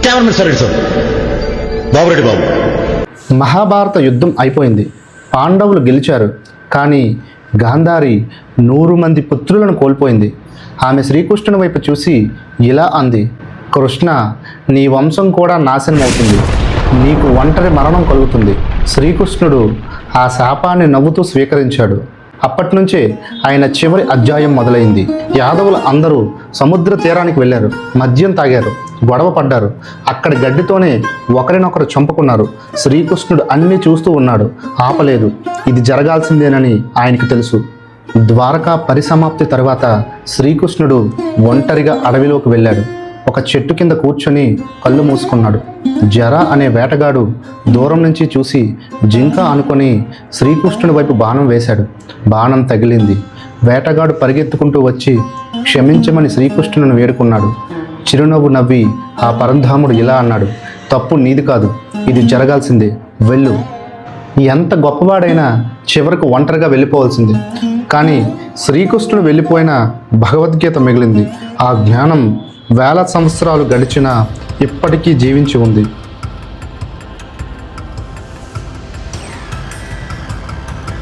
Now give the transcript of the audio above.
Camera mister sir Babureddy బాబు. మహాభారత యుద్ధం అయిపోయింది. పాండవులు గెలిచారు. కానీ గాంధారి 100 మంది పుత్రులను కోల్పోయింది. ఆమె శ్రీకృష్ణుని వైపు చూసి ఇలా అంది, కృష్ణ, నీ వంశం కూడా నాశనం అవుతుంది. నీకు ఒంటరి మరణం కలుగుతుంది. శ్రీకృష్ణుడు ఆ శాపాన్ని నవ్వుతూ స్వీకరించాడు. అప్పటి నుంచే ఆయన చివరి అధ్యాయం మొదలైంది. యాదవులు అందరూ సముద్ర తీరానికి వెళ్ళారు. మద్యం తాగారు, గొడవ పడ్డారు. అక్కడి గడ్డితోనే ఒకరినొకరు చంపుకున్నారు. శ్రీకృష్ణుడు అన్నీ చూస్తూ ఉన్నాడు, ఆపలేదు. ఇది జరగాల్సిందేనని ఆయనకు తెలుసు. ద్వారకా పరిసమాప్తి తర్వాత శ్రీకృష్ణుడు ఒంటరిగా అడవిలోకి వెళ్ళాడు. ఒక చెట్టు కింద కూర్చొని కళ్ళు మూసుకున్నాడు. జర అనే వేటగాడు దూరం నుంచి చూసి జింక అనుకొని శ్రీకృష్ణుడి వైపు బాణం వేశాడు. బాణం తగిలింది. వేటగాడు పరిగెత్తుకుంటూ వచ్చి క్షమించమని శ్రీకృష్ణుని వేడుకున్నాడు. చిరునవ్వు నవ్వి ఆ పరంధాముడు ఇలా అన్నాడు, తప్పు నీది కాదు, ఇది జరగాల్సిందే, వెళ్ళు. ఎంత గొప్పవాడైనా చివరకు ఒంటరిగా వెళ్ళిపోవాల్సిందే. కానీ శ్రీకృష్ణుడు వెళ్ళిపోయిన భగవద్గీత మిగిలింది. ఆ జ్ఞానం వేల సంవత్సరాలు గడిచినా ఇప్పటికీ జీవించి ఉంది.